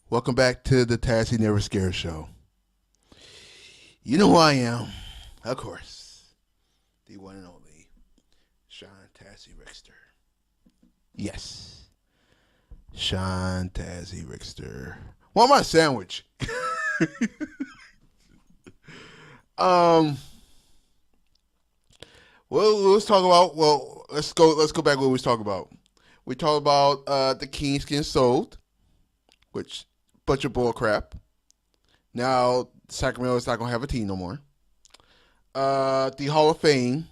Welcome back to the Tassie Never Scared Show. You know who I am, of course, the one and only Sean Tassie Rickster. Yes, Sean Tassie Rickster. Want my sandwich? um. Well, let's talk about. Well, let's go. Let's go back. What we was talking about. We talked about the Kings getting sold, which bunch of bull crap. Now Sacramento is not gonna have a team no more. The Hall of Fame.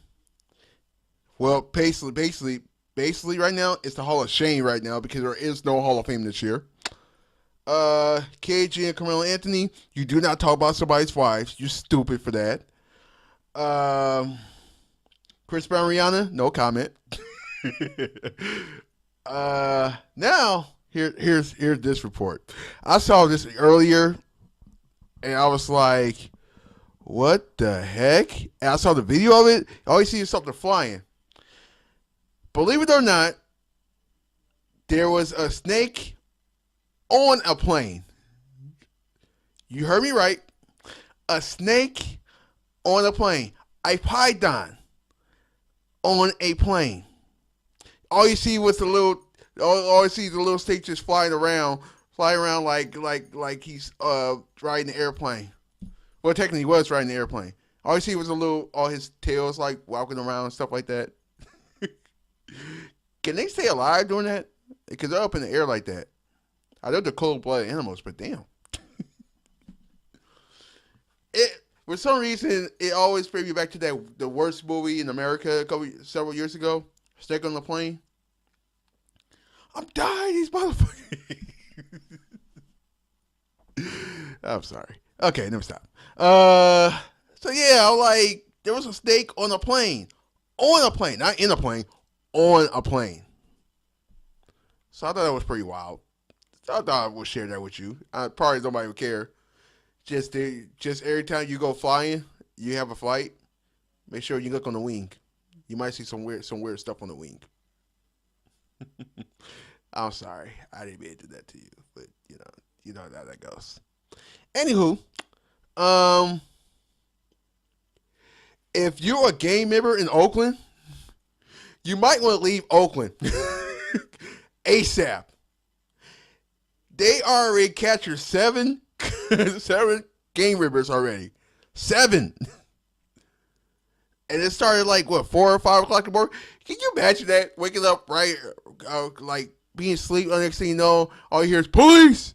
Well, basically, right now it's the Hall of Shame right now because there is no Hall of Fame this year. KG and Carmelo Anthony, you do not talk about somebody's wives. You're stupid for that. Chris Brown, Rihanna, no comment. Now here's this report. I saw this earlier, and I was like, "What the heck?" And I saw the video of it. All you see is something flying. Believe it or not, there was a snake on a plane. You heard me right. A snake on a plane. A python on a plane. All you see was the little. All you see is the little snake just flying around like he's riding the airplane. Well, technically, he was riding the airplane. All you see was a little. All his tails like walking around and stuff like that. Can they stay alive doing that? Because they're up in the air like that. I know they're cold-blooded animals, but damn. For some reason, it always brings me back to the worst movie in America several years ago, Snake on the Plane. I'm dying, these motherfuckers. I'm sorry. Okay, never stop. So yeah, like there was a snake on a plane, not in a plane, on a plane. So I thought that was pretty wild. So I thought I would share that with you. Probably nobody would care. Just every time you go flying, you have a flight. Make sure you look on the wing. You might see some weird stuff on the wing. I'm sorry, I didn't mean to do that to you, but you know how that goes. Anywho, um, if you're a gang member in Oakland, you might want to leave Oakland ASAP. They already captured seven gang members already. Seven. And it started like what 4 or 5 o'clock in the morning. Can you imagine that? Waking up right, like being asleep. The next thing you know, all you hear is police.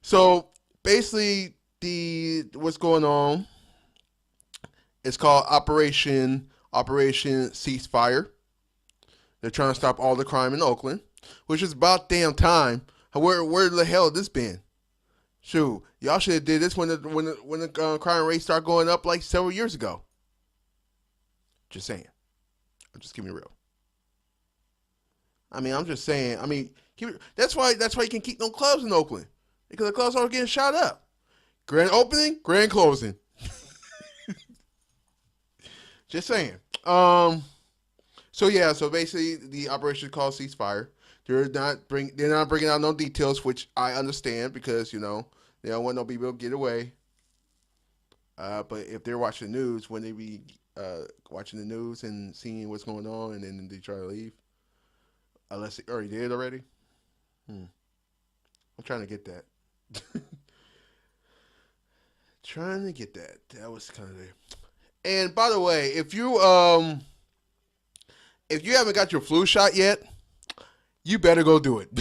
So basically, the what's going on? It's called Operation Ceasefire. They're trying to stop all the crime in Oakland, which is about damn time. Where the hell has this been? Shoot, y'all should have did this when the crime rate started going up like several years ago. Just saying. I'm just keeping it real. I mean, I'm just saying. I mean, that's why you can keep no clubs in Oakland because the clubs are getting shot up. Grand opening, grand closing. Just saying. So yeah. So basically, the operation is called ceasefire. They're not bringing out no details, which I understand because they don't want no people to get away. But if they're watching the news, when they be watching the news and seeing what's going on, and then they try to leave, unless they already did already. Hmm. I'm trying to get that. Trying to get that. That was kind of there. And by the way, if you haven't got your flu shot yet, you better go do it.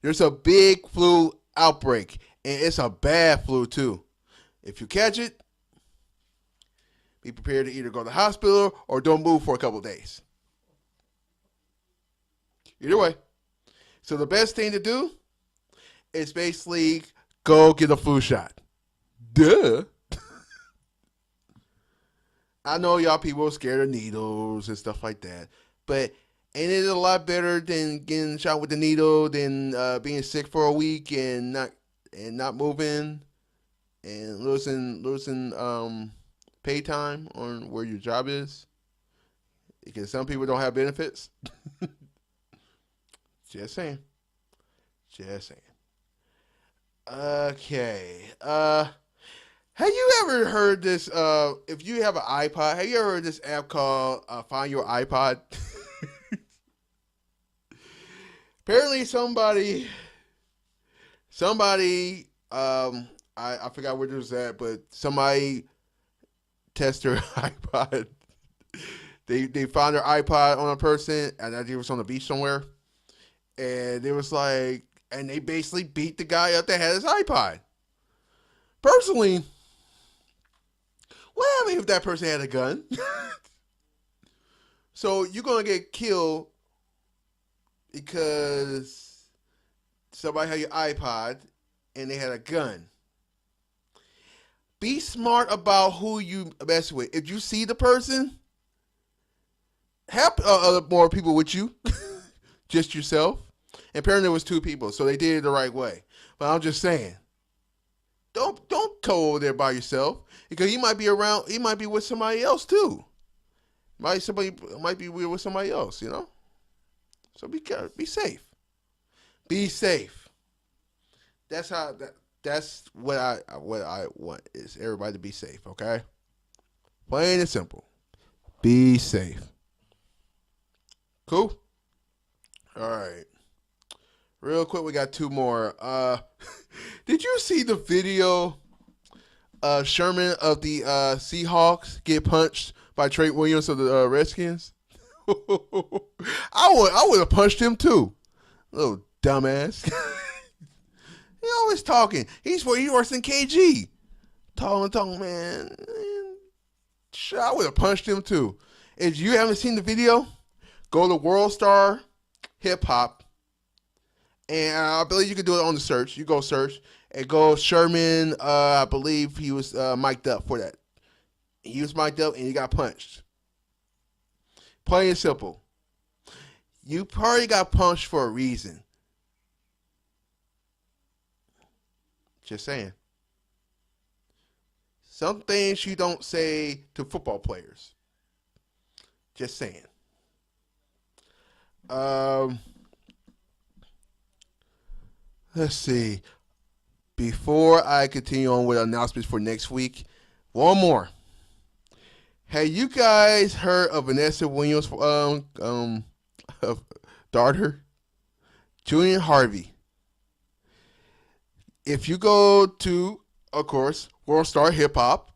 There's a big flu outbreak, and it's a bad flu too. If you catch it, be prepared to either go to the hospital or don't move for a couple of days. Either way. So the best thing to do is basically go get a flu shot. Duh. I know y'all people are scared of needles and stuff like that, but ain't it a lot better than getting shot with the needle than being sick for a week and not moving and losing pay time on where your job is because some people don't have benefits. Just saying. Just saying. Okay. Have you ever heard this? If you have an iPod, have you ever heard this app called Find Your iPod? Apparently, I forgot where this was at, but somebody test their iPod. They found their iPod on a person, and I think it was on the beach somewhere, and it was like, and they basically beat the guy up that had his iPod. Personally, what happened if that person had a gun? So you're gonna get killed because somebody had your iPod and they had a gun. Be smart about who you mess with. If you see the person, have more people with you, just yourself. And apparently there was two people, so they did it the right way. But I'm just saying, don't go over there by yourself because he might be around. He might be with somebody else too. Somebody might be with somebody else, you know. So be careful. Be safe. Be safe. That's what I want is everybody to be safe. Okay. Plain and simple. Be safe. Cool. All right. Real quick, we got two more. Did you see the video Sherman of the Seahawks get punched by Trey Williams of the Redskins? I would have punched him too. Little dumbass. He always talking. He's worse than KG. Talking, man. I would have punched him too. If you haven't seen the video, go to World Star Hip Hop. And I believe you can do it on the search. You go search and go Sherman. I believe he was mic'd up for that. He was mic'd up and he got punched. Plain and simple. You probably got punched for a reason. Just saying. Some things you don't say to football players. Just saying. Let's see. Before I continue on with announcements for next week, one more. Have you guys heard of Vanessa Williams' daughter, Julian Harvey? If you go to, of course, World Star Hip Hop,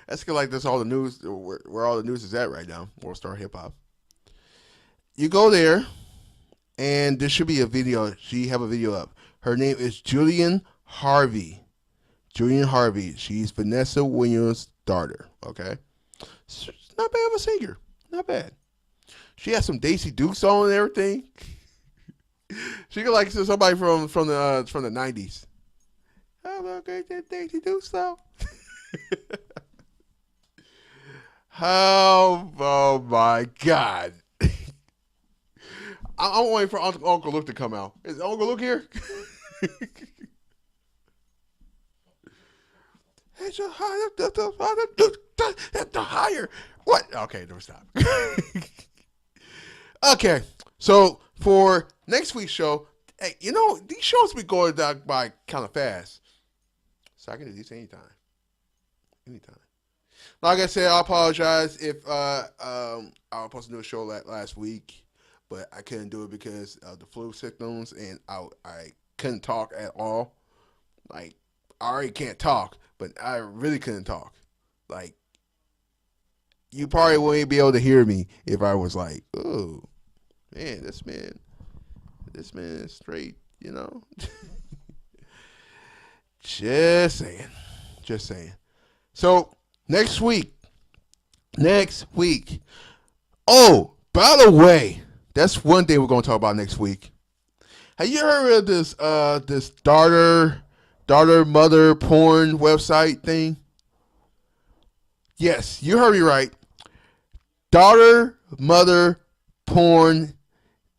that's like that's all the news where all the news is at right now. World Star Hip Hop. You go there. And there should be a video. She have a video up. Her name is Julian Harvey. Julian Harvey. She's Vanessa Williams' daughter. Okay. She's not bad of a singer. Not bad. She has some Daisy Dukes on and everything. She could like somebody from the 90s. How about that Daisy Dukes though? Oh my God. I'm waiting for Uncle Luke to come out. Is Uncle Luke here? The higher. What? Okay, don't stop. Okay, so for next week's show, hey, you know, these shows be going down by kind of fast. So I can do these anytime. Anytime. Like I said, I apologize if I was supposed to do a show last week. But I couldn't do it because of the flu symptoms, and I couldn't talk at all. Like, I already can't talk, but I really couldn't talk. Like, you probably wouldn't be able to hear me if I was like, oh, man, this man is straight, you know? Just saying. So, next week. Oh, by the way, that's one thing we're going to talk about next week. Have you heard of this daughter mother porn website thing? Yes, you heard me right. Daughter mother porn.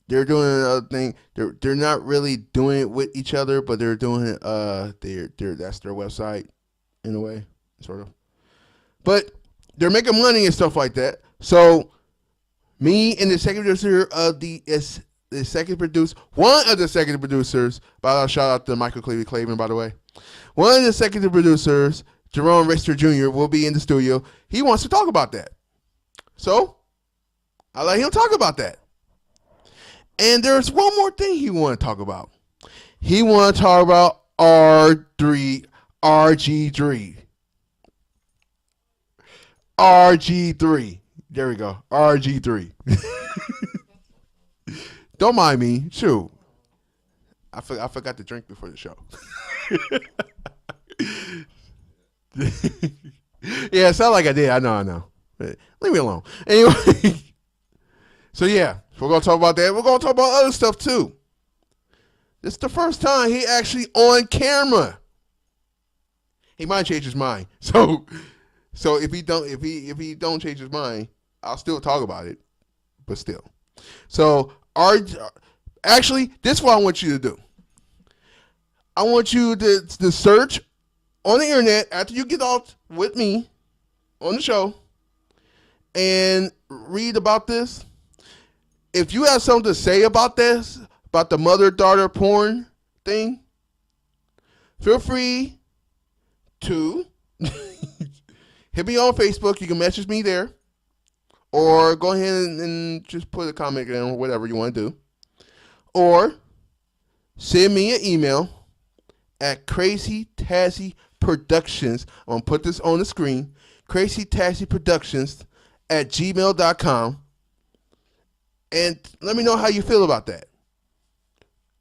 They're doing another thing. They're not really doing it with each other, but they're doing it. That's their website in a way, sort of. But they're making money and stuff like that. So me and the secretary of the the second producer, one of the second producers, by shout out to Michael Clavin, by the way. One of the second producers, Jerome Richter Jr., will be in the studio. He wants to talk about that. So, I let him talk about that. And there's one more thing he want to talk about. He want to talk about RG3. RG3. There we go. RG3. Don't mind me. Shoot. I forgot to drink before the show. Yeah, it sounded like I did. I know. Leave me alone. Anyway. So yeah, we're going to talk about that. We're going to talk about other stuff too. This is the first time he actually on camera. He might change his mind. So if he don't change his mind, I'll still talk about it. But still. So actually, this is what I want you to do. I want you to search on the internet after you get off with me on the show and read about this. If you have something to say about this, about the mother-daughter porn thing, feel free to hit me on Facebook. You can message me there. Or go ahead and just put a comment in or whatever you want to do. Or send me an email at Crazy Tazzy Productions. I'm going to put this on the screen. Crazy Tazzy Productions at gmail.com. And let me know how you feel about that.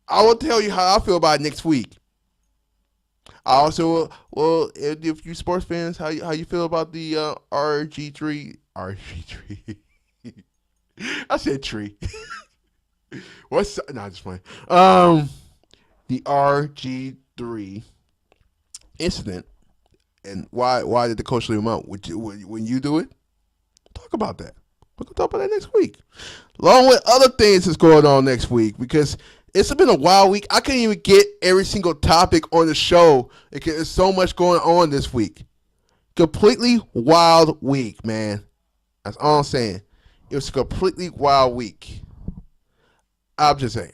I will tell you how I feel about it next week. I also, well, if you sports fans, how you feel about the RG3? I said tree. What's no? Just playing. The RG3 incident and why did the coach leave him out? When you do it, talk about that. We're gonna talk about that next week, along with other things that's going on next week because it's been a wild week. I couldn't even get every single topic on the show because there's so much going on this week. Completely wild week, man. That's all I'm saying. It was a completely wild week. I'm just saying.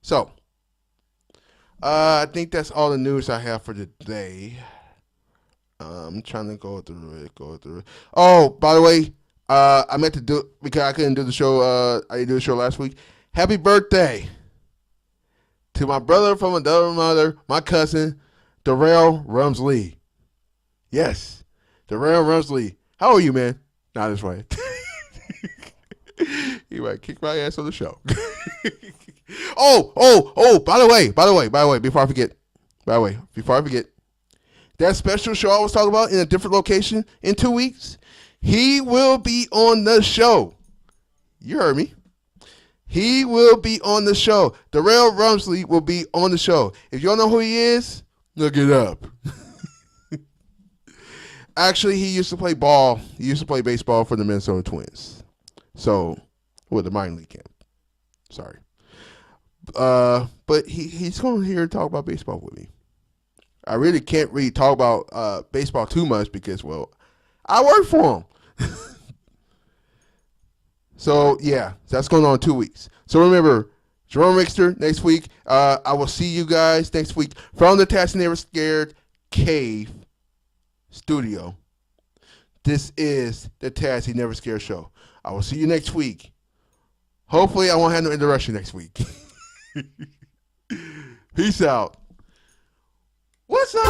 So, I think that's all the news I have for today. I'm trying to go through it. Oh, by the way, I meant to do because I couldn't do the show. I didn't do the show last week. Happy birthday to my brother from another mother, my cousin, Darrell Rumsley. Yes, Darrell Rumsley. How are you, man? Not this way. He might kick my ass on the show. Oh, by the way, before I forget, that special show I was talking about in a different location in 2 weeks, he will be on the show. You heard me. He will be on the show. Darrell Rumsley will be on the show. If you don't know who he is, look it up. Actually, he used to play ball. He used to play baseball for the Minnesota Twins. So, with the minor league camp. Sorry. But he's going here to talk about baseball with me. I really can't really talk about baseball too much because, well, I work for him. So, yeah, that's going on in 2 weeks. So, remember, Jerome Richter next week. I will see you guys next week from the Tazzy Never Scared Cave studio. This is the Tazzy Never Scared show. I will see you next week. Hopefully, I won't have no interruption next week. Peace out. What's up?